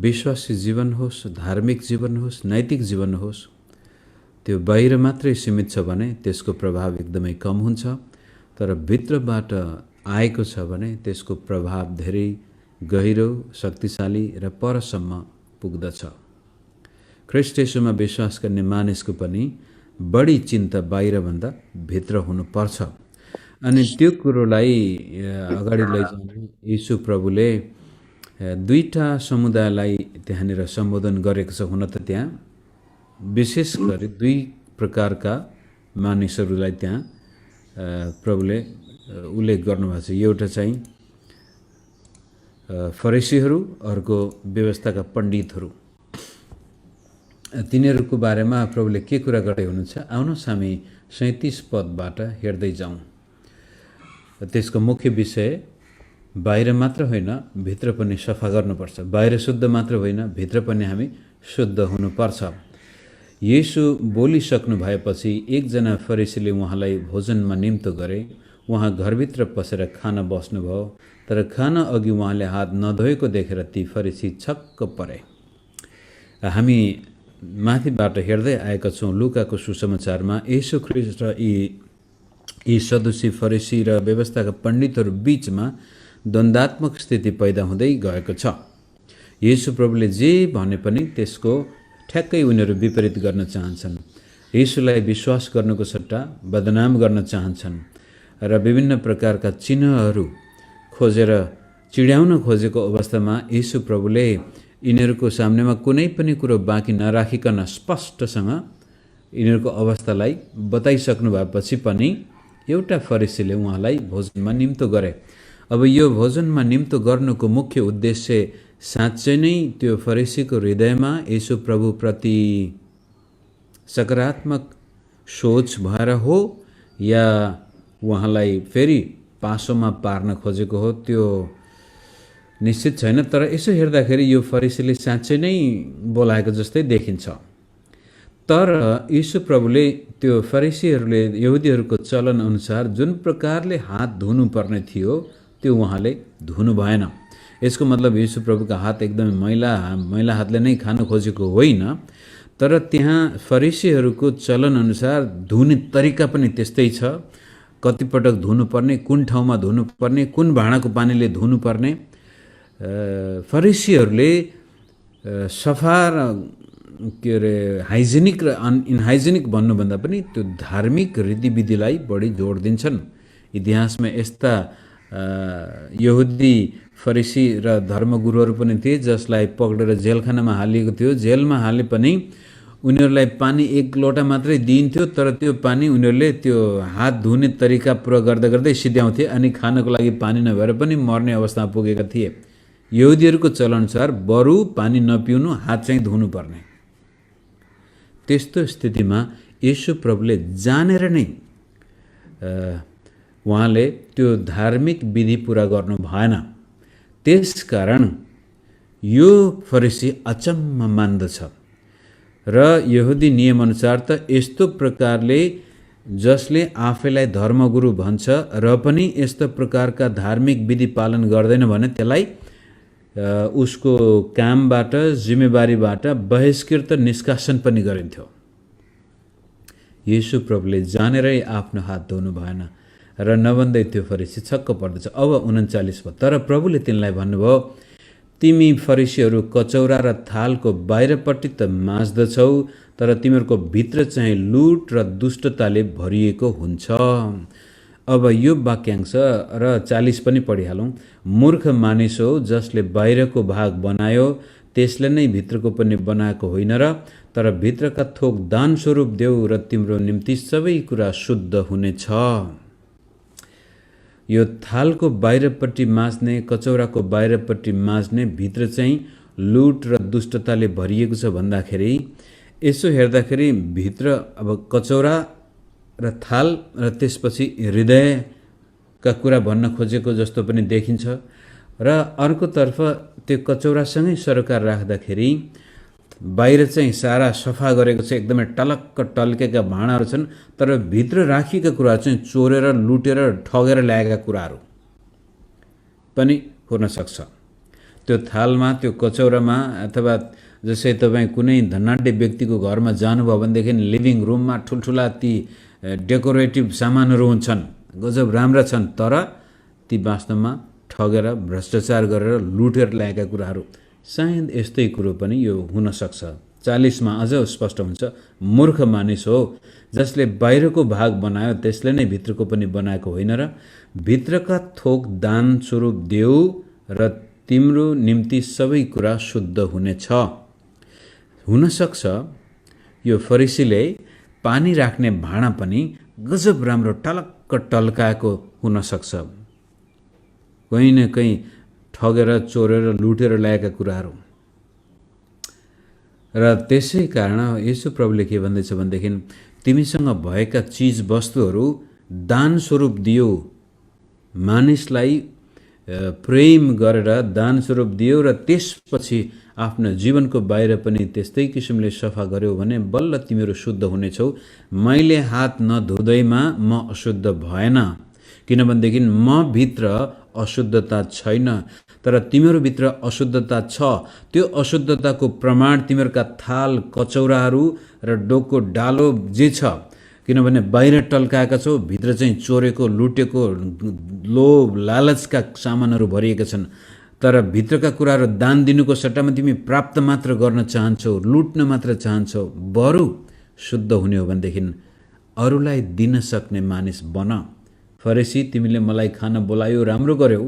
विश्वासी जीवन होस्, धार्मिक जीवन होस्, नैतिक जीवन होस्, त्यो बाहिर मात्रै सीमित छ भने त्यसको प्रभाव एकदमै कम हुन्छ। तर भित्रबाट आएको छ भने त्यसको प्रभाव धेरै गहिरो, शक्तिशाली र परसम्म पुग्दछ। ख्रीष्ट येशूमा विश्वास गर्ने मानिसको पनि बढी चिन्ता बाहिरभन्दा भित्र हुनुपर्छ। अनि त्यो कुरोलाई अगाडि लैजान येशू प्रभुले दुईटा समुदायलाई त्यहाँनिर सम्बोधन गरेको छ। हुन त त्यहाँ विशेष गरी दुई प्रकारका मानिसहरूलाई त्यहाँ प्रभुले उल्लेख गर्नुभएको छ। एउटा चाहिँ फरिसीहरू, अर्को व्यवस्थाका पण्डितहरू। तिनीहरूको बारेमा प्रभुले के कुरा गर्दै हुनुहुन्छ, आउनुहोस् हामी 37 पदबाट हेर्दै जाउँ। त्यसको मुख्य विषय बाहिर मात्र होइन, भित्र पनि सफा गर्नुपर्छ। बाहिर शुद्ध मात्र होइन, भित्र पनि हामी शुद्ध हुनुपर्छ। येशू बोलिसक्नु भएपछि एकजना फरिसीले उहाँलाई भोजनमा निम्तो गरे। उहाँ घरभित्र पसेर खान बस्नुभयो, तर खाना अघि उहाँले हात नधोएको देखेर ती फरिसी छक्क परे। हामी माथिबाट हेर्दै आएका छौँ लुकाको सुसमाचारमा येशू ख्रीष्ट र यी सदुसी फरिसी र व्यवस्थाका पण्डितहरू बीचमा द्वन्द्वात्मक स्थिति पैदा हुँदै गएको छ। येशू प्रभुले जे भने पनि त्यसको ठ्याक्कै उनीहरू विपरीत गर्न चाहन्छन्। येशूलाई विश्वास गर्नुको सट्टा बदनाम गर्न चाहन्छन् र विभिन्न प्रकारका चिन्हहरू खोजेर चिड्याउन खोजेको अवस्थामा येशू प्रभुले यिनीहरूको सामनेमा कुनै पनि कुरो बाँकी नराखिकन स्पष्टसँग यिनीहरूको अवस्थालाई बताइसक्नु भएपछि पनि एउटा फरिसीले उहाँलाई भोजनमा निम्तो गरे। अब यो भोजनमा निम्तो गर्नुको मुख्य उद्देश्य साँच्चै नै त्यो फरिसीको हृदयमा येशू प्रभुप्रति सकारात्मक सोच भएर हो या उहाँलाई फेरि पासोमा पार्न खोजेको हो, त्यो निश्चित छैन। तर यसो हेर्दाखेरि यो फरिसीले साँच्चै नै बोलाएको जस्तै देखिन्छ। तर येशू प्रभुले त्यो फरिसीहरूले यहुदीहरूको चलन अनुसार जुन प्रकारले हात धुनुपर्ने थियो त्यो उहाँले धुनु भएन। यसको मतलब येशू प्रभुका हात एकदमै मैला हातले नै खान खोजेको होइन, तर त्यहाँ फरिसीहरूको चलन अनुसार धुने तरिका पनि त्यस्तै छ। कतिपटक धुनुपर्ने, कुन ठाउँमा धुनुपर्ने, कुन भाँडाको पानीले धुनुपर्ने। फरिसीहरूले सफा र के अरे हाइजेनिक र इनहाइजेनिक भन्नुभन्दा पनि त्यो धार्मिक रीतिविधिलाई बढी जोड दिन्छन्। इतिहासमा यस्ता यहुदी फरिसी र धर्मगुरुहरू पनि थिए जसलाई पक्रेर जेलखानामा हालिएको थियो। जेलमा हाले पनि उनीहरूलाई पानी एक लोटा मात्रै दिइन्थ्यो, तर त्यो पानी उनीहरूले त्यो हात धुने तरिका पुरा गर्दा गर्दै सिध्याउँथे अनि खानको लागि पानी नभएर पनि मर्ने अवस्थामा पुगेका थिए। यहुदीहरूको चलनअनुसार बरु पानी नपिउनु, हात चाहिँ धुनुपर्ने। त्यस्तो स्थितिमा येशू प्रभुले जानेर नै उहाँले त्यो धार्मिक विधि पुरा गर्नु भएन। त्यसकारण यो फरिसी अचम्म मान्दछ र यहुदी नियमअनुसार त यस्तो प्रकारले जसले आफैलाई धर्मगुरु भन्छ र पनि यस्तो प्रकारका धार्मिक विधि पालन गर्दैन भने त्यसलाई उसको कामबाट, जिम्मेवारीबाट बहिष्कृत, निष्कासन पनि गरिन्थ्यो। येशू प्रभुले जानेरै आफ्नो हात धुनु भएन र नभन्दै त्यो फरिसी छक्क पर्दछ। अब 39 पद, तर प्रभुले तिनलाई भन्नुभयो, तिमी फरिसीहरू कचौरा र थालको बाहिरपट्टि त माझ्दछौ, तर तिमीहरूको भित्र चाहिँ लुट र दुष्टताले भरिएको हुन्छ। अब यो वाक्यांश र 40 पनि पढिहालौँ। मूर्ख मानिस हो जसले बाहिरको भाग बनायो त्यसले नै भित्रको पनि बनाएको होइन र, तर भित्रका थोक दान स्वरूप देऊ र तिम्रो निम्ति सबै कुरा शुद्ध हुनेछ। यो थालको बाहिरपट्टि माझ्ने, कचौराको बाहिरपट्टि माझ्ने, भित्र चाहिँ लुट र दुष्टताले भरिएको छ भन्दाखेरि यसो हेर्दाखेरि भित्र अब कचौरा र थाल र त्यसपछि हृदयका कुरा भन्न खोजेको जस्तो पनि देखिन्छ। र अर्कोतर्फ त्यो कचौरासँगै सरकार राख्दाखेरि बाहिर चाहिँ सारा सफा गरेको छ, एकदमै टलक्क टल्केका भाँडाहरू छन्, तर भित्र राखिएका कुरा चाहिँ चोरेर, लुटेर, ठगेर ल्याएका कुराहरू पनि हुन सक्छ। त्यो थालमा त्यो कचौरामा अथवा जसै तपाईँ कुनै धनाढ्य व्यक्तिको घरमा जानुभयो भनेदेखि लिभिङ रुममा ठुल्ठुला ती डेकोरेटिभ सामानहरू हुन्छन्, गजब राम्रा छन्, तर ती वास्तवमा ठगेर भ्रष्टाचार गरेर लुटेर ल्याएका कुराहरू। सायद यस्तै कुरो पनि यो हुनसक्छ। 40मा अझ स्पष्ट हुन्छ, मूर्ख मानिस हो जसले बाहिरको भाग बनायो त्यसले नै भित्रको पनि बनाएको होइन र भित्रका थोक दान स्वरूप देऊ र तिम्रो निम्ति सबै कुरा शुद्ध हुनेछ। हुनसक्छ यो फरिसीले पानी राख्ने भाँडा पनि गजब राम्रो टलक्क टल्काएको हुनसक्छ, कहीँ न कहीँ ठगेर चोरेर लुटेर ल्याएका कुराहरू। र त्यसै कारण येशू प्रभुले के भन्दैछ भनेदेखि तिमीसँग भएका चिज वस्तुहरू दान स्वरूप दियो, मानिसलाई प्रेम गरेर दान स्वरूप दियो र त्यसपछि आफ्नो जीवनको बाहिर पनि त्यस्तै किसिमले सफा गर्यो भने बल्ल तिमीहरू शुद्ध हुनेछौ। मैले हात नधुँदैमा म अशुद्ध भएन, किनभनेदेखि म भित्र अशुद्धता छैन, तर तिमीहरूभित्र अशुद्धता छ। त्यो अशुद्धताको प्रमाण तिमीहरूका थाल कचौराहरू र डोको डालो जे छ, किनभने बाहिर टल्काएका छौ, भित्र चाहिँ चोरेको लुटेको लोभ लालचका सामानहरू भरिएका छन्। तर भित्रका कुराहरू दान दिनुको सट्टामा तिमी प्राप्त मात्र गर्न चाहन्छौ, लुट्न मात्र चाहन्छौ। बरु शुद्ध हुने हो भनेदेखि अरूलाई दिन सक्ने मानिस बन। फरिसी, तिमीले मलाई खान बोलायो, राम्रो गर्यौ,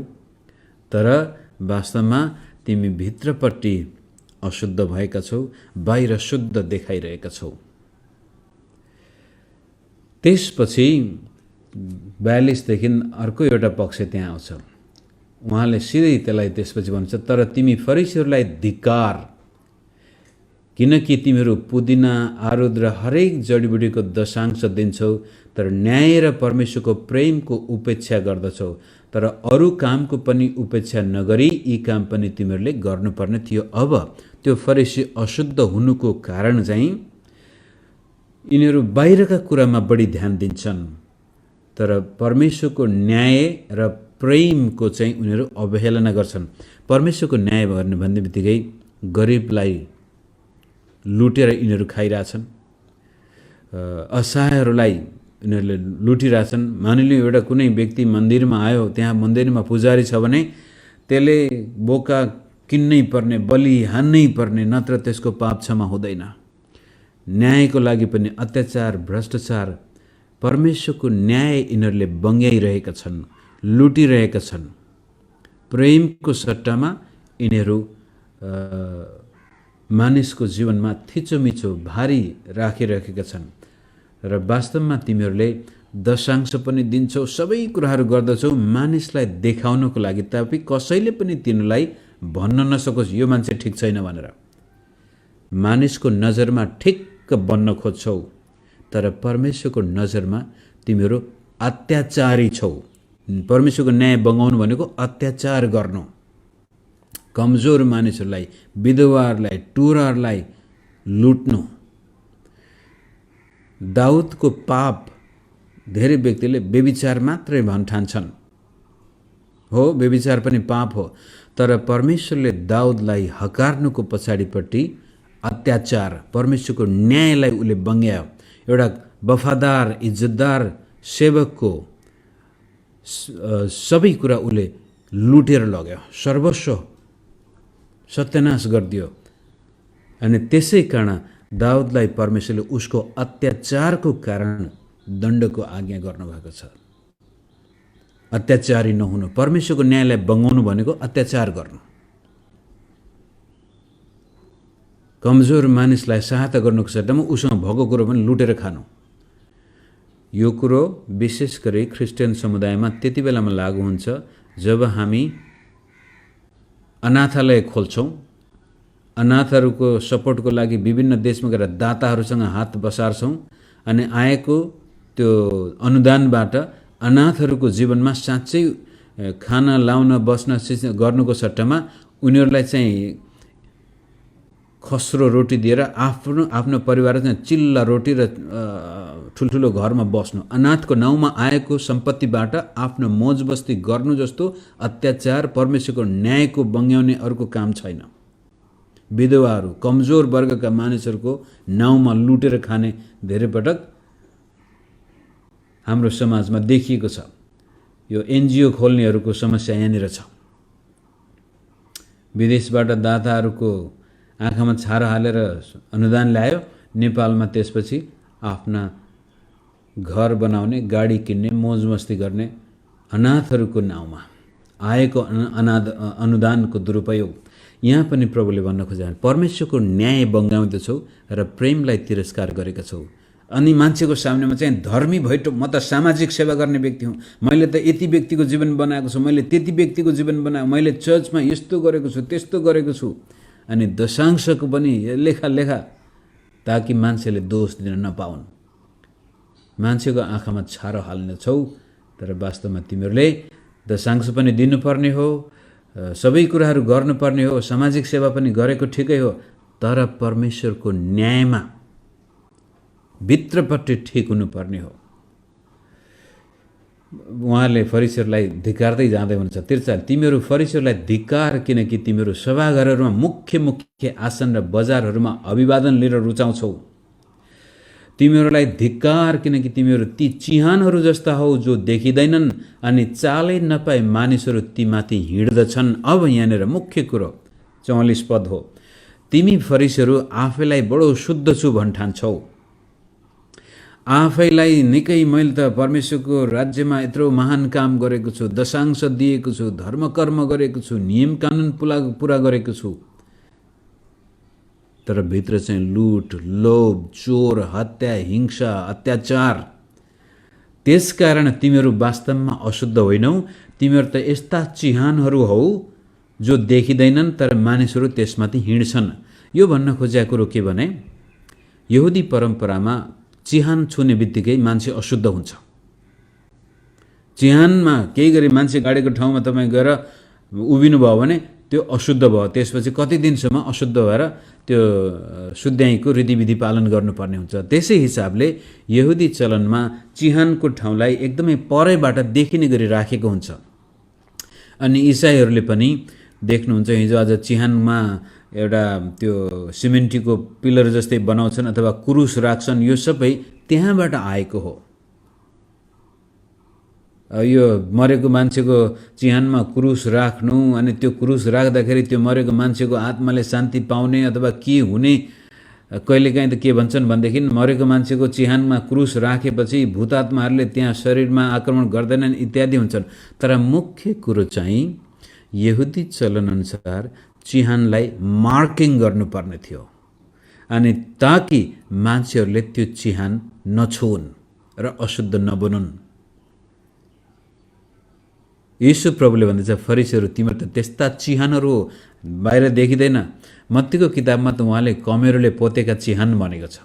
तर वास्तवमा तिमी भित्रपट्टि अशुद्ध भएका छौ, बाहिर शुद्ध देखाइरहेका छौ। त्यसपछि 42 देखि अर्को एउटा पक्ष त्यहाँ आउँछ। उहाँले सिधै त्यसलाई त्यसपछि भन्छ, तर तिमी फरिसीहरूलाई धिक्कार, किनकि तिमीहरू पुदिना, आरुद र हरेक जडीबुटीको दशांश दिन्छौ, तर न्याय र परमेश्वरको प्रेमको उपेक्षा गर्दछौ। तर अरू कामको पनि उपेक्षा नगरी यी काम पनि तिमीहरूले गर्नुपर्ने थियो। अब त्यो फरिसी अशुद्ध हुनुको कारण चाहिँ यिनीहरू बाहिरका कुरामा बढी ध्यान दिन्छन्, तर परमेश्वरको न्याय र प्रेमको चाहिँ उनीहरू अवहेलना गर्छन्। परमेश्वरको न्याय भन्ने बित्तिकै गरिबलाई लुटेर यिनीहरू खाइरहेछन्, असहायहरूलाई यिनीहरूले लुटिरहेछन्। मानिलियो एउटा कुनै व्यक्ति मन्दिरमा आयो, त्यहाँ मन्दिरमा पुजारी छ भने त्यसले बोका किन्नै पर्ने, बलि हान्नै पर्ने, नत्र त्यसको पाप क्षमा हुँदैन। न्यायको लागि पनि अत्याचार, भ्रष्टाचार, परमेश्वरको न्याय यिनीहरूले बङ्ग्याइरहेका छन्, लुटिरहेका छन्। प्रेमको सट्टामा यिनीहरू मानिसको जीवनमा थिचोमिचो भारी राखिरहेका छन्। र वास्तवमा तिमीहरूले दशांश पनि दिन्छौ, सबै कुराहरू गर्दछौ मानिसलाई देखाउनको लागि, ताकि कसैले पनि तिनीलाई भन्न नसकोस् यो मान्छे ठिक छैन भनेर। मानिसको नजरमा ठिक्क बन्न खोज्छौ, तर परमेश्वरको नजरमा तिमीहरू अत्याचारी छौ। परमेश्वरको न्याय बगाउनु भनेको अत्याचार गर्नु, कमजोर मानिसहरूलाई, विधवाहरूलाई, टुराहरूलाई लुट्नु। दाउदको पाप धेरै व्यक्तिले व्यभिचार मात्रै ठान्छन्। हो, व्यभिचार पनि पाप हो, तर परमेश्वरले दाउदलाई हकार्नुको पछाडिपट्टि अत्याचार, परमेश्वरको न्यायलाई उसले बङ्ग्यायो। एउटा वफादार, इज्जतदार सेवकको सबै कुरा उसले लुटेर लग्यो, सर्वस्व सत्यानाश गरिदियो। अनि त्यसै कारण दाउदलाई परमेश्वरले उसको अत्याचारको कारण दण्डको आज्ञा गर्नुभएको छ। अत्याचारी नहुनु, परमेश्वरको न्यायलाई बङ्गाउनु भनेको अत्याचार गर्नु, कमजोर मानिसलाई सहायता गर्नुको सट्टामा उसँग भएको कुरो पनि लुटेर खानु। यो कुरो विशेष गरी क्रिस्चियन समुदायमा त्यति बेलामा लागू हुन्छ जब हामी अनाथालय खोल्छौँ, अनाथहरूको सपोर्टको लागि विभिन्न देशमा गएर दाताहरूसँग हात बसार्छौँ, अनि आएको त्यो अनुदानबाट अनाथहरूको जीवनमा साँच्चै खाना लाउन बस्न गर्नुको सट्टामा उनीहरूलाई चाहिँ खस्रो रोटी दिएर आफ्नो परिवार चाहिँ चिल्ला रोटी र ठुल्ठुलो घरमा बस्नु, अनाथको नाउँमा आएको सम्पत्तिबाट आफ्नो मोजबस्ती गर्नु जस्तो अत्याचार, परमेश्वरको न्यायको बङ्ग्याउने अर्को काम छैन। विधवाहरू, कमजोर वर्गका मानिसहरूको नाउँमा लुटेर खाने धेरै पटक हाम्रो समाजमा देखिएको छ। यो एनजिओ खोल्नेहरूको समस्या यहाँनिर छ। विदेशबाट दाताहरूको आँखामा छारो हालेर अनुदान ल्यायो, नेपालमा त्यसपछि आफ्ना घर बनाउने, गाडी किन्ने, मोजमस्ती गर्ने अनाथहरूको नाउँमा आएको अनुदानको दुरुपयोग। यहाँ पनि प्रभुले भन्न खोजे, परमेश्वरको न्याय बङ्गाउँदछौ र प्रेमलाई तिरस्कार गरेका छौ। अनि मान्छेको सामनेमा चाहिँ धर्मी भइटो, म त सामाजिक सेवा गर्ने व्यक्ति हुँ, मैले त यति व्यक्तिको जीवन बनाएको छु, मैले त्यति व्यक्तिको जीवन बनाएको, मैले चर्चमा यस्तो गरेको छु, त्यस्तो गरेको छु, अनि दशांशको पनि लेखा ताकि मान्छेले दोष दिन नपाउन्। मान्छेको आँखामा छारो हाल्ने छौ, तर वास्तवमा तिमीहरूले दशांश पनि दिनुपर्ने हो, सबै कुराहरू गर्नुपर्ने हो, सामाजिक सेवा पनि गरेको ठिकै हो, तर परमेश्वरको न्यायमा भित्रपट्टि ठिक हुनुपर्ने हो। उहाँले फरिसीहरूलाई धिक्कार्दै जाँदै हुनुहुन्छ, तिर्चा तिमीहरू फरिसीहरूलाई धिक्कार, किनकि तिमीहरू सभाघरहरूमा मुख्य आसन र बजारहरूमा अभिवादन लिएर रुचाउँछौ। तिमीहरूलाई धिक्कार, किनकि तिमीहरू ती चिहानहरू जस्ता हौ जो देखिँदैनन् अनि चालै नपाए मानिसहरू तीमाथि हिँड्दछन्। अब यहाँनिर मुख्य कुरो 44 पद हो, तिमी फरिसीहरू आफैलाई बडो शुद्ध छु भन्ठान्छौ, आफैलाई निकै मैले त परमेश्वरको राज्यमा यत्रो महान काम गरेको छु, दशांश दिएको छु, धर्मकर्म गरेको छु, नियम कानुन पुरा गरेको छु, तर भित्र चाहिँ लुट, लोभ, चोर, हत्या, हिंसा, अत्याचार। त्यसकारण तिमीहरू वास्तवमा अशुद्ध होइनौ, तिमीहरू त यस्ता चिहानहरू हौ जो देखिँदैनन् तर मानिसहरू त्यसमाथि हिँड्छन्। यो भन्न खोजेको कुरो के भने, यहुदी परम्परामा चिहान छुने बित्तिकै मान्छे अशुद्ध हुन्छ। चिहानमा केही गरी मान्छे गाडेको ठाउँमा तपाईँ गएर उभिनु भयो भने त्यो अशुद्ध भयो, त्यसपछि कति दिनसम्म अशुद्ध भएर त्यो शुद्ध्याइको रीतिविधि पालन गर्नुपर्ने हुन्छ। त्यसै हिसाबले यहुदी चलनमा चिहानको ठाउँलाई एकदमै परैबाट देखिने गरी राखेको हुन्छ। अनि इसाईहरूले पनि देख्नुहुन्छ, हिजो आज चिहानमा एउटा त्यो सिमेन्टीको पिलर जस्तै बनाउँछन् अथवा क्रुस राख्छन्, यो सबै त्यहाँबाट आएको हो। यो मरेको मान्छेको चिहानमा क्रुस राख्नु, अनि त्यो क्रुस राख्दाखेरि त्यो मरेको मान्छेको आत्माले शान्ति पाउने अथवा के हुने, कहिलेकाहीँ त के भन्छन् भनेदेखि मरेको मान्छेको चिहानमा क्रुस राखेपछि भूतात्माहरूले त्यहाँ शरीरमा आक्रमण गर्दैनन् इत्यादि हुन्छन्। तर मुख्य कुरो चाहिँ यहुदी चलनअनुसार चिहानलाई मार्किङ गर्नुपर्ने थियो, अनि ताकि मान्छेहरूले त्यो चिहान नछुन् र अशुद्ध नबनुन्। यीशु प्रभुले भन्दैछ, फरिसीहरू तिमीहरू त त्यस्ता चिहानहरू हो, बाहिर देखिँदैन। मत्तीको किताबमा त उहाँले कमेरोले पोतेका चिहान भनेको छ,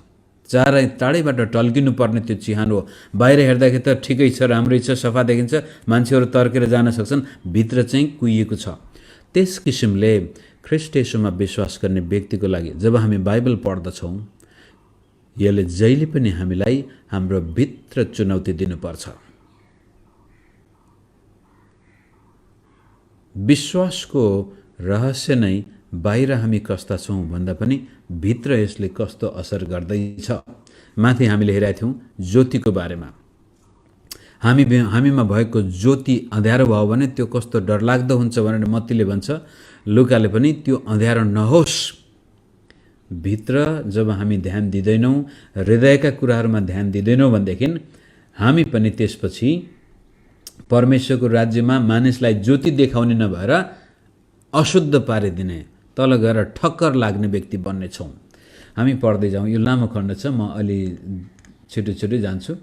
चारै टाढैबाट टल्किनु पर्ने त्यो चिहान हो। बाहिर हेर्दाखेरि त ठिकै छ, राम्रै छ, सफा देखिन्छ, मान्छेहरू तर्केर जान सक्छन्, भित्र चाहिँ कुहिएको छ। त्यस किसिमले ख्रीष्ट येशूमा विश्वास गर्ने व्यक्तिको लागि जब हामी बाइबल पढ्दछौँ, यसले जहिले पनि हामीलाई हाम्रो भित्र चुनौती दिनुपर्छ। विश्वासको रहस्य नै बाहिर हामी कस्ता छौँ भन्दा पनि भित्र यसले कस्तो असर गर्दैछ। माथि हामीले हेरेका थियौँ ज्योतिको बारेमा, हामीमा भएको ज्योति अँध्यारो भयो भने त्यो कस्तो डरलाग्दो हुन्छ भनेर मत्तीले भन्छ, लुकाले पनि त्यो अँध्यारो नहोस्। भित्र जब हामी ध्यान दिँदैनौँ, हृदयका कुराहरूमा ध्यान दिँदैनौँ भनेदेखि हामी पनि त्यसपछि परमेश्वरको राज्यमा मानिसलाई ज्योति देखाउने नभएर अशुद्ध पारिदिने, तल गएर ठक्कर लाग्ने व्यक्ति बन्नेछौँ। हामी पढ्दै जाउँ, यो लामो खण्ड छ, म अलि छिटो जान्छु।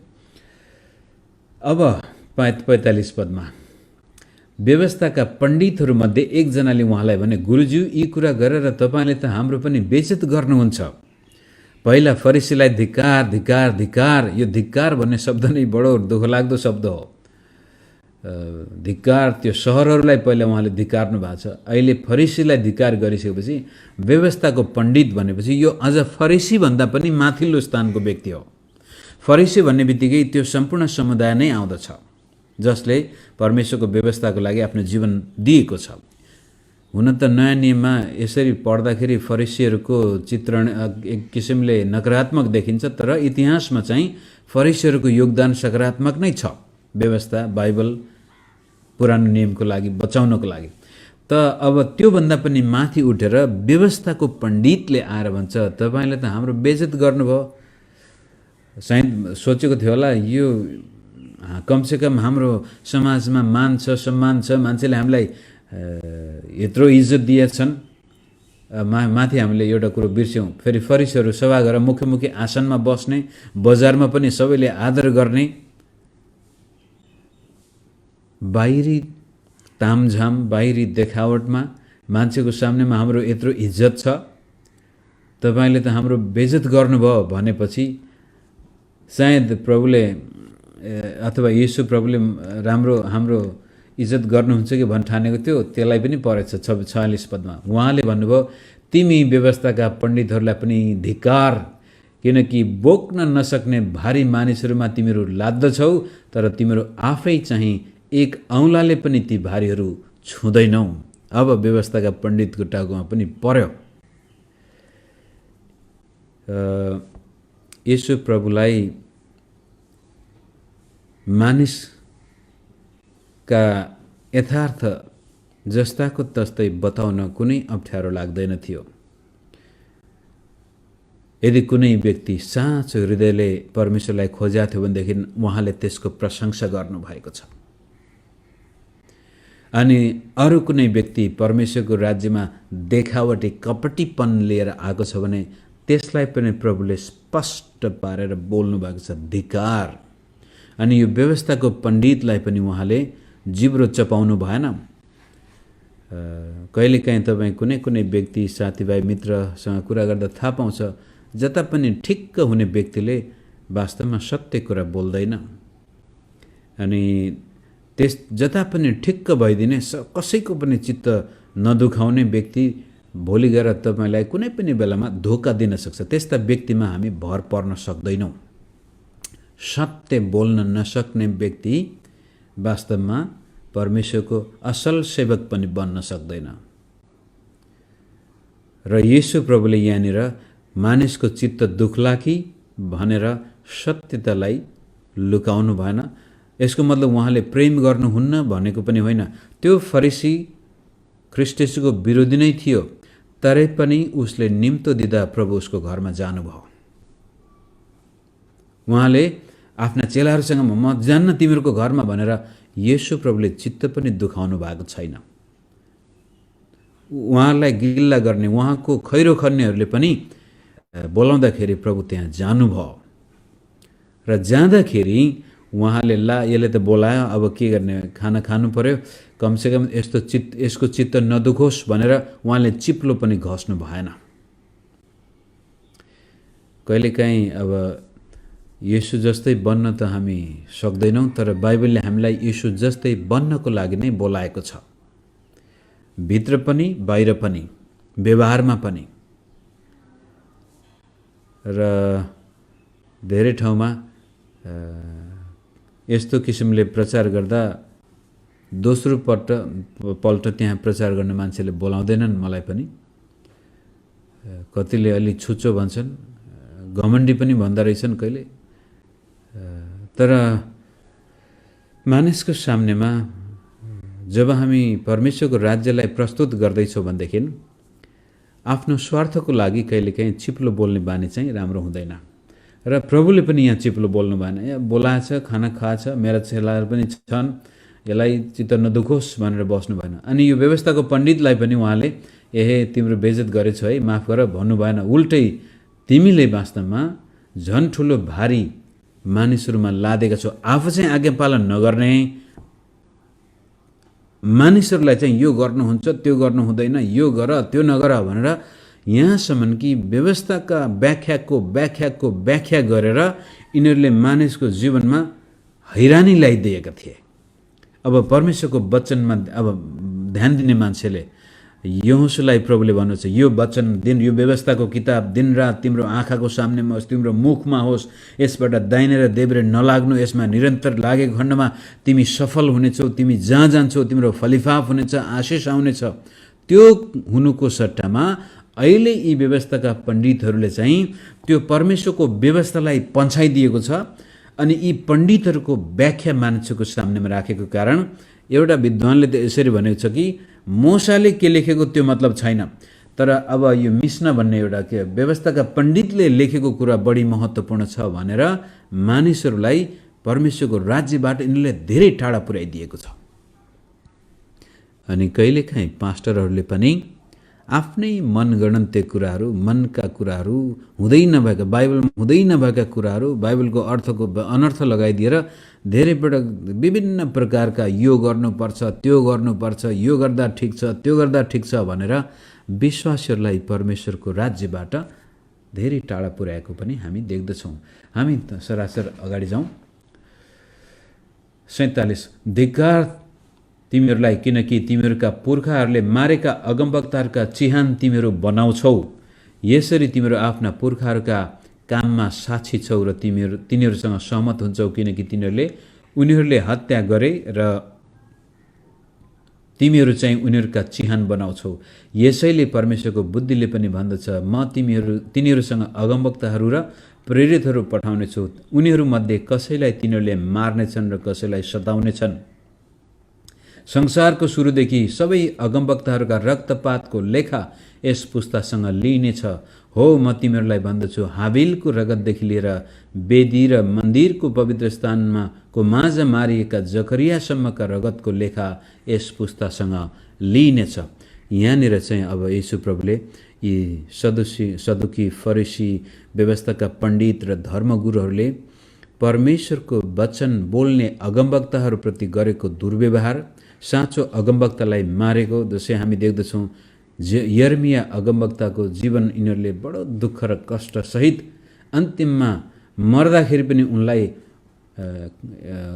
अब 45 पदमा व्यवस्थाका पण्डितहरूमध्ये एकजनाले उहाँलाई भने, गुरुज्यू यी कुरा गरेर तपाईँले त हाम्रो पनि बेइज्जत गर्नुहुन्छ। पहिला फरिसीलाई धिक्कार धिक्कार धिक्कार, यो धिक्कार भन्ने शब्द नै बडो दुःखलाग्दो शब्द हो। धिक्कार, त्यो सहरहरूलाई पहिला उहाँले धिक्कार्नु भएको छ, अहिले फरिसीलाई धिक्कार गरिसकेपछि व्यवस्थाको पण्डित भनेपछि यो अझ फरिसी भन्दा पनि माथिल्लो स्थानको व्यक्ति हो। फरिसी भन्ने बित्तिकै त्यो सम्पूर्ण समुदाय नै आउँदछ जसले परमेश्वरको व्यवस्थाको लागि आफ्नो जीवन दिएको छ। हुन त नयाँ नियममा यसरी पढ्दाखेरि फरिसीहरूको चित्रण एक किसिमले नकारात्मक देखिन्छ, तर इतिहासमा चाहिँ फरिसीहरूको योगदान सकारात्मक नै छ व्यवस्था बाइबल पुरानो नियमको लागि बचाउनको लागि। त अब त्योभन्दा पनि माथि उठेर व्यवस्थाको पण्डितले आएर भन्छ तपाईँले त हाम्रो बेइज्जत गर्नुभयो। सायद सोचेको थियो होला यो कमसेकम हाम्रो समाजमा मान छ सम्मान छ, मान्छेले हामीलाई यत्रो इज्जत दिएछन्, माथि हामीले एउटा कुरो बिर्स्यौँ। फेरि फरिसीहरू सभा गरेर मुख्य मुख्य आसनमा बस्ने, बजारमा पनि सबैले आदर गर्ने, बाहिरी तामझाम बाहिरी देखावटमा मान्छेको सामनेमा हाम्रो यत्रो इज्जत छ, तपाईँले त हाम्रो बेइज्जत गर्नुभयो भनेपछि सायद प्रभुले अथवा येशू प्रभुले हाम्रो इज्जत गर्नुहुन्छ कि भन्न ठानेको थियो, त्यसलाई पनि परेछ 46 पदमा। उहाँले भन्नुभयो तिमी व्यवस्थाका पण्डितहरूलाई पनि धिक्कार, किनकि बोक्न नसक्ने भारी मानिसहरूमा तिमीहरू लाद्दछौ, तर तिमीहरू आफै चाहिँ एक औँलाले पनि ती भारीहरू छुँदैनौ। अब व्यवस्थाका पण्डितको टाउकोमा पनि पर्यो। येशू प्रभुलाई मानिसका यथार्थ जस्ताको तस्तै बताउन कुनै अप्ठ्यारो लाग्दैन थियो। यदि कुनै व्यक्ति साँचो हृदयले परमेश्वरलाई खोजेको थियो भनेदेखि उहाँले त्यसको प्रशंसा गर्नुभएको छ। अनि अरू कुनै व्यक्ति परमेश्वरको राज्यमा देखावटी कपटीपन लिएर आएको छ भने त्यसलाई पनि प्रभुले स्पष्ट पारेर बोल्नु भएको छ, धिक्कार। अनि यो व्यवस्थाको पण्डितलाई पनि उहाँले जिब्रो चपाउनु भएन। कहिलेकाहीँ तपाईँ कुनै कुनै व्यक्ति साथीभाइ मित्रसँग कुरा गर्दा थाहा पाउँछ जता पनि ठिक्क हुने व्यक्तिले वास्तवमा सत्य कुरा बोल्दैन। अनि जता पनि ठिक्क भइदिने कसैको पनि चित्त नदुखाउने व्यक्ति भोलि गएर तपाईँलाई कुनै पनि बेलामा धोका दिन सक्छ। त्यस्ता व्यक्तिमा हामी भर पर्न सक्दैनौँ। सत्य बोल्न नसक्ने व्यक्ति वास्तवमा परमेश्वरको असल सेवक पनि बन्न सक्दैन। र येशू प्रभुले यहाँनिर मानिसको चित्त दुख्ला कि भनेर सत्यतालाई लुकाउनु भएन। यसको मतलब उहाँले प्रेम गर्नुहुन्न भनेको पनि होइन। त्यो फरिसी ख्रीष्ट येशूको विरोधी नै थियो, तरै पनि उसले निम्तो दिँदा प्रभु उसको घरमा जानुभयो। उहाँले आफ्ना चेलाहरूसँग म जान्न तिमीहरूको घरमा भनेर येशू प्रभुले चित्त पनि दुखाउनु भएको छैन। उहाँलाई गिल्ला गर्ने उहाँको खैरो खन्नेहरूले पनि बोलाउँदाखेरि प्रभु त्यहाँ जानुभयो। र जाँदाखेरि उहाँले यसले त बोलायो, अब के गर्ने, खाना खानु पर्यो, कमसेकम यसको चित्त नदुखोस् भनेर उहाँले चिप्लो पनि घस्नु भएन। कहिलेकाहीँ अब येशू जस्तै बन्न त हामी सक्दैनौँ, तर बाइबलले हामीलाई येशू जस्तै बन्नको लागि नै बोलाएको छ। भित्र पनि बाहिर पनि, व्यवहारमा पनि। र धेरै ठाउँमा यस्तो किसिमले प्रचार गर्दा दोस्रो पल्ट त्यहाँ प्रचार गर्ने मान्छेले बोलाउँदैनन्। मलाई पनि कतिले अलि छुच्चो भन्छन्, घमण्डी पनि भन्दो रहेछन् कहिले। तर मानिसको सामनेमा जब हामी परमेश्वरको राज्यलाई प्रस्तुत गर्दैछौँ भनेदेखि आफ्नो स्वार्थको लागि कहिलेकाहीँ चिप्लो बोल्ने बानी चाहिँ राम्रो हुँदैन। र प्रभुले पनि यहाँ चिप्लो बोल्नु भएन। यहाँ बोलाएछ, खाना खाएछ, मेरा चेलाहरू पनि छन्, यसलाई चित्त नदुखोस् भनेर बस्नु भएन। अनि यो व्यवस्थाको पण्डितलाई पनि उहाँले तिम्रो बेइज्जत गरेछ है, माफ गर भन्नु भएन। उल्टै तिमीले वास्तवमा झन् ठुलो भारी मानिसहरूमा लादेका छौ। आफू चाहिँ आज्ञा पालन नगर्ने मानिसहरूलाई चाहिँ यो गर्नुहुन्छ, त्यो गर्नु हुँदैन, यो गर त्यो नगर भनेर यहाँसम्म कि व्यवस्थाका व्याख्या गरेर यिनीहरूले मानिसको जीवनमा हैरानी ल्याइदिएका थिए। अब परमेश्वरको वचनमा अब ध्यान दिने मान्छेले यहोशूलाई प्रभुले भन्नुहुन्छ, यो वचन दिन, यो व्यवस्थाको किताब दिनरात तिम्रो आँखाको सामनेमा होस्, तिम्रो मुखमा होस्, यसबाट दाहिने र देब्रे नलाग्नु, यसमा निरन्तर लागेको खण्डमा तिमी सफल हुनेछौ, तिमी जहाँ जान्छौ तिम्रो फलिफाप हुनेछ, आशिष आउनेछ। त्यो हुनुको सट्टामा अहिले यी व्यवस्थाका पण्डितहरूले चाहिँ त्यो परमेश्वरको व्यवस्थालाई पन्छाइदिएको छ अनि यी पण्डितहरूको व्याख्या मानिसको सामनेमा राखेको कारण एउटा विद्वानले त यसरी भनेको छ कि मोसाले के लेखेको त्यो मतलब छैन, तर अब यो मिश्ना भन्ने एउटा के व्यवस्थाका पण्डितले लेखेको कुरा बढी महत्त्वपूर्ण छ भनेर मानिसहरूलाई परमेश्वरको राज्यबाट यिनीहरूले धेरै टाढा पुर्याइदिएको छ। अनि कहिलेकाहीँ पास्टरहरूले पनि आफ्नै मनगणन्ते कुराहरू, मनका कुराहरू, हुँदै नभएका, बाइबलमा हुँदै नभएका कुराहरू, बाइबलको अर्थको अनर्थ लगाइदिएर धेरैपटक विभिन्न प्रकारका यो गर्नुपर्छ, त्यो गर्नुपर्छ, यो गर्दा ठिक छ, त्यो गर्दा ठिक छ भनेर विश्वासीहरूलाई परमेश्वरको राज्यबाट धेरै टाढा पुर्याएको पनि हामी देख्दछौँ। हामी सरासर अगाडि जाउँ। 47 धिक्कार तिमीहरूलाई, किनकि तिमीहरूका पुर्खाहरूले मारेका अगमवक्ताहरूका चिहान तिमीहरू बनाउँछौ। यसरी तिमीहरू आफ्ना पुर्खाहरूका काममा साक्षी छौ र तिनीहरूसँग सहमत हुन्छौ, किनकि उनीहरूले हत्या गरे र तिमीहरू चाहिँ उनीहरूका चिहान बनाउँछौ। यसैले परमेश्वरको बुद्धिले पनि भन्दछ, म तिनीहरूसँग अगमवक्ताहरू र प्रेरितहरू पठाउनेछु। उनीहरूमध्ये कसैलाई तिनीहरूले मार्नेछन् र कसैलाई सताउनेछन्। संसारको सुरुदेखि सबै अगमवक्ताहरूका रक्तपातको लेखा यस पुस्तासँग लिइनेछ। हो, म तिमीहरूलाई भन्दछु, हाबिलको रगतदेखि लिएर वेदी र मन्दिरको पवित्र स्थानमा को माझ मारिएका जकरियासम्मका रगतको लेखा यस पुस्तासँग लिइनेछ। यहाँनिर चाहिँ अब येशू प्रभुले यी सदुकी, फरिसी, व्यवस्थाका पण्डित र धर्मगुरुहरूले परमेश्वरको वचन बोल्ने अगमवक्ताहरूप्रति गरेको दुर्व्यवहार, साँचो अगमवक्तालाई मारेको, जसै हामी देख्दछौँ यर्मिया अगमवक्ताको जीवन यिनीहरूले बडो दुःख र कष्ट सहित अन्तिममा मर्दाखेरि पनि उनलाई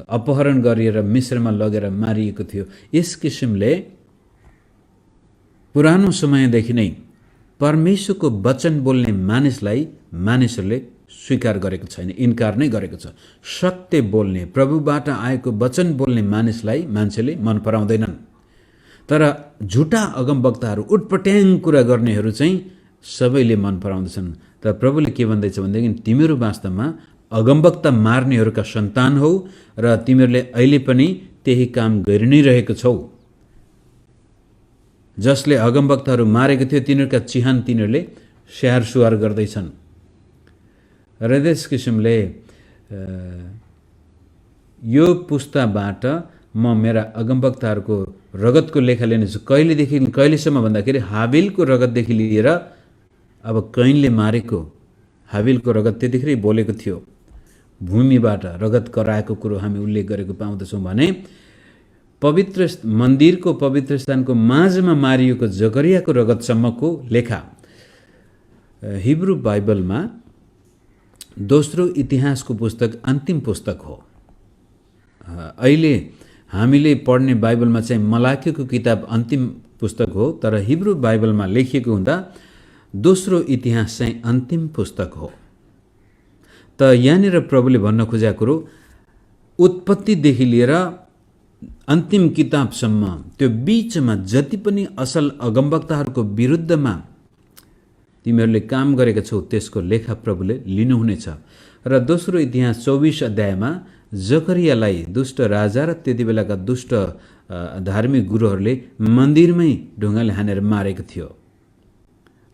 अपहरण गरिएर मिश्रमा लगेर मारिएको थियो। यस किसिमले पुरानो समयदेखि नै परमेश्वरको वचन बोल्ने मानिसहरूले स्वीकार गरेको छैन, इन्कार नै गरेको छ। सत्य बोल्ने, प्रभुबाट आएको वचन बोल्ने मान्छेले मन पराउँदैनन्। तर झुटा अगमवक्ताहरू, उटपट्याङ कुरा गर्नेहरू चाहिँ सबैले मन पराउँदछन्। तर प्रभुले के भन्दैछ भनेदेखि तिमीहरू वास्तवमा अगमवक्ता मार्नेहरूका सन्तान हौ र तिमीहरूले अहिले पनि त्यही काम गरि नै रहेको छौ। जसले अगमवक्ताहरू मारेको थियो तिनीहरूका चिहान तिनीहरूले स्याहार सुहार गर्दैछन्। र त्यस किसिमले यो पुस्ताबाट म मेरा अगमवक्ताहरूको रगतको लेखा लिनेछु। कहिलेदेखि कहिलेसम्म भन्दाखेरि हाबिलको रगतदेखि लिएर अब कैनले मारेको हाबिलको रगत त्यतिखेरै बोलेको थियो। भूमिबाट रगत कराएको कुरो हामी उल्लेख गरेको पाउँदछौँ भने पवित्र मन्दिरको पवित्र स्थानको माझमा मारिएको जकरियाको रगतसम्मको लेखा हिब्रू बाइबलमा दोस्रो इतिहासको पुस्तक अन्तिम पुस्तक हो। अहिले हामीले पढ्ने बाइबलमा चाहिँ मलाकीको किताब अन्तिम पुस्तक हो, तर हिब्रू बाइबलमा लेखिएको हुँदा दोस्रो इतिहास चाहिँ अन्तिम पुस्तक हो। त यहाँनिर प्रभुले भन्न खोजेको कुरो उत्पत्तिदेखि लिएर अन्तिम किताबसम्म त्यो बीचमा जति पनि असल अगमवक्ताहरूको विरुद्धमा तिमीहरूले काम गरेका छौ त्यसको लेखा प्रभुले लिनुहुनेछ। र दोस्रो इतिहास 24 अध्यायमा जकरियालाई दुष्ट राजा र त्यति बेलाका दुष्ट धार्मिक गुरुहरूले मन्दिरमै ढुङ्गाले हानेर मारेको थियो।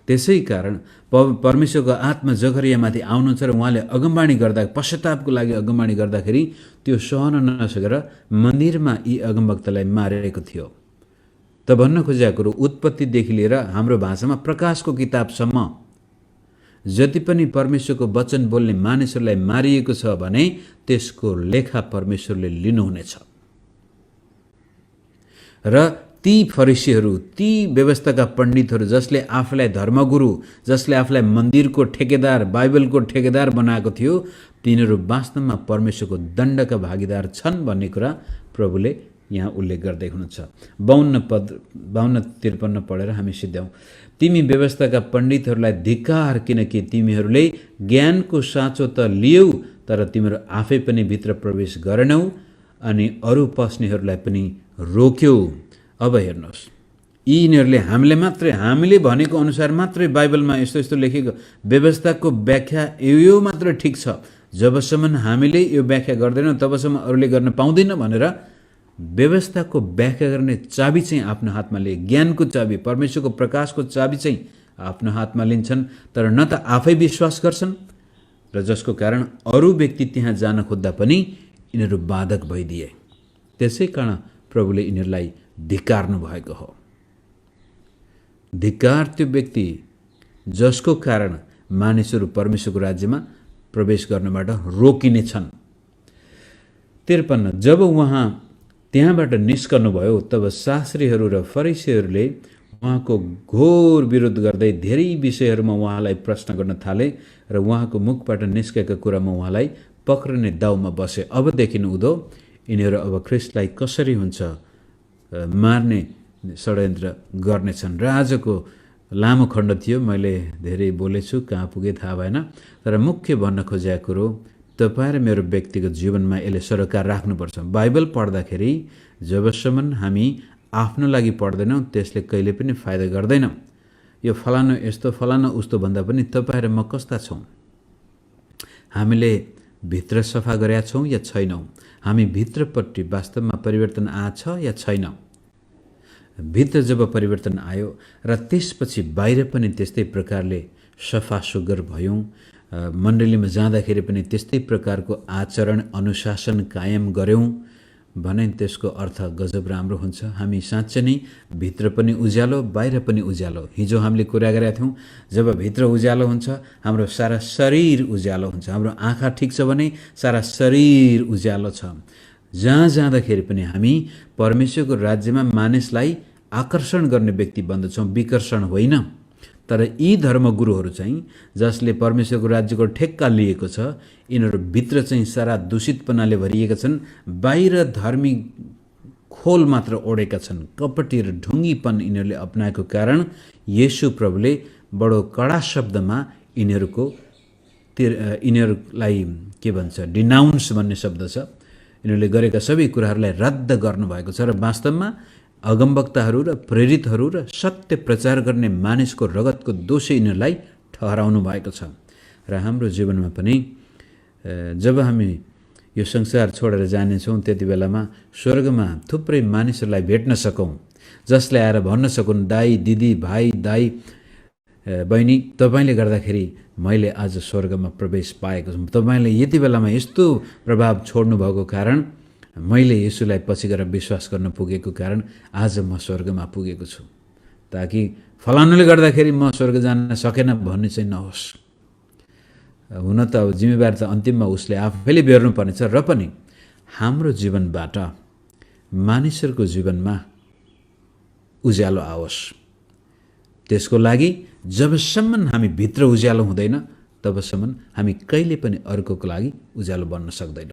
त्यसै कारण परमेश्वरको आत्मा जकरियामाथि आउनुहुन्छ र उहाँले अगमवाणी गर्दा, पश्चातापको लागि अगमवाणी गर्दाखेरि त्यो सहन नसकेर मन्दिरमा यी अगमवक्तालाई मारेको थियो। त भन्न खोजेको कुरो उत्पत्तिदेखि लिएर हाम्रो भाषामा प्रकाशको किताबसम्म जति पनि परमेश्वरको वचन बोल्ने मानिसहरूलाई मारिएको छ भने त्यसको लेखा परमेश्वरले लिनुहुनेछ। र ती फरिसीहरू, ती व्यवस्थाका पण्डितहरू जसले आफूलाई धर्मगुरु, जसले आफूलाई मन्दिरको ठेकेदार, बाइबलको ठेकेदार बनाएको थियो, तिनीहरू वास्तवमा परमेश्वरको दण्डका भागीदार छन् भन्ने कुरा प्रभुले यहाँ उल्लेख गर्दै हुनुहुन्छ। 52-53 पढेर हामी सिद्ध्याउँ। तिमी व्यवस्थाका पण्डितहरूलाई धिक्कार, किनकि तिमीहरूले ज्ञानको साँचो त लियौ तर तिमीहरू आफै पनि भित्र प्रवेश गरेनौ अनि अरू पस्नेहरूलाई पनि रोक्यौ। अब हेर्नुहोस्, यिनीहरूले हामीले भनेको अनुसार मात्रै बाइबलमा यस्तो यस्तो लेखेको व्यवस्थाको व्याख्या यो मात्र ठिक छ, जबसम्म हामीले यो व्याख्या गर्दैनौँ तबसम्म अरूले गर्न पाउँदैन भनेर व्यवस्थाको व्याख्या गर्ने चाबी चाहिँ आफ्नो हातमा लिए। ज्ञानको चाबी, परमेश्वरको प्रकाशको चाबी चाहिँ आफ्नो हातमा लिन्छन्, तर न त आफै विश्वास गर्छन् र जसको कारण अरू व्यक्ति त्यहाँ जान खोज्दा पनि यिनीहरू बाधक भइदिए। त्यसै कारण प्रभुले यिनीहरूलाई धिक्कार्नु भएको हो। धिक्कार त्यो व्यक्ति जसको कारण मानिसहरू परमेश्वरको राज्यमा प्रवेश गर्नबाट रोकिनेछन्। 53 जब उहाँ त्यहाँबाट निस्कनुभयो तब शास्त्रीहरू र फरिसीहरूले उहाँको घोर विरोध गर्दै धेरै विषयहरूमा उहाँलाई प्रश्न गर्न थाले र उहाँको मुखबाट निस्केका कुरामा उहाँलाई पक्रिने दाउमा बसे। अबदेखि उँधो यिनीहरू अब ख्रिस्टलाई कसरी हुन्छ मार्ने षड्यन्त्र गर्नेछन्। र आजको लामो खण्ड थियो, मैले धेरै बोलेछु, कहाँ पुगे थाहा भएन, तर मुख्य भन्न खोजेको कुरो तपाईँ र मेरो व्यक्तिगत जीवनमा यसले सरोकार राख्नुपर्छ। बाइबल पढ्दाखेरि जबसम्म हामी आफ्नो लागि पढ्दैनौँ त्यसले कहिले पनि फाइदा गर्दैन। यो फलानु यस्तो फलानु उस्तो भन्दा पनि तपाईँ र म कस्ता छौँ, हामीले भित्र सफा गरेका छौँ या छैनौँ, हामी भित्रपट्टि वास्तवमा परिवर्तन आछ या छैन। भित्र जब परिवर्तन आयो र त्यसपछि बाहिर पनि त्यस्तै प्रकारले सफा सुग्घर भयौँ, मण्डलीमा जाँदाखेरि पनि त्यस्तै प्रकारको आचरण अनुशासन कायम गऱ्यौँ भने त्यसको अर्थ गजब राम्रो हुन्छ। हामी साँच्चै नै भित्र पनि उज्यालो बाहिर पनि उज्यालो। हिजो हामीले कुरा गरेका थियौँ, जब भित्र उज्यालो हुन्छ हाम्रो सारा शरीर उज्यालो हुन्छ। हाम्रो आँखा ठिक छ भने सारा शरीर उज्यालो छ। जहाँ जाँदाखेरि पनि हामी परमेश्वरको राज्यमा मानिसलाई आकर्षण गर्ने व्यक्ति बन्दछौँ, विकर्षण होइन। तर यी धर्मगुरुहरू चाहिँ जसले परमेश्वरको राज्यको ठेक्का लिएको छ, यिनीहरू भित्र चाहिँ सारा दूषितपनाले भरिएका छन्, बाहिर धर्मी खोल मात्र ओढेका छन्। कपटी र ढुङ्गीपन यिनीहरूले अपनाएको कारण येशू प्रभुले बडो कडा शब्दमा यिनीहरूलाई के भन्छ, डिनाउन्स भन्ने शब्द छ, यिनीहरूले गरेका सबै कुराहरूलाई रद्द गर्नुभएको छ। र वास्तवमा अगमवक्ताहरू र प्रेरितहरू र सत्य प्रचार गर्ने मानिसको रगतको दोषी यिनीहरूलाई ठहराउनु भएको छ। र हाम्रो जीवनमा पनि जब हामी यो संसार छोडेर जानेछौँ त्यति बेलामा स्वर्गमा थुप्रै मानिसहरूलाई भेट्न सकौँ, जसले आएर भन्न सकुन्, दाई दिदी भाइ दाई बहिनी तपाईँले गर्दाखेरि मैले आज स्वर्गमा प्रवेश पाएको छु। तपाईँले यति बेलामा यस्तो प्रभाव छोड्नु भएको कारण, मैले यसुलाई पछि गएर विश्वास गर्न पुगेको कारण आज म स्वर्गमा पुगेको छु, ताकि फलानुले गर्दाखेरि म स्वर्ग जान सकेन भन्ने चाहिँ नहोस्। हुन त अब जिम्मेवारी त अन्तिममा उसले आफैले बेर्नु पर्नेछ। र पनि हाम्रो जीवनबाट मानिसहरूको जीवनमा उज्यालो आओस्, त्यसको लागि जबसम्म हामी भित्र उज्यालो हुँदैन तबसम्म हामी कहिले पनि अर्कोको लागि उज्यालो बन्न सक्दैनौँ।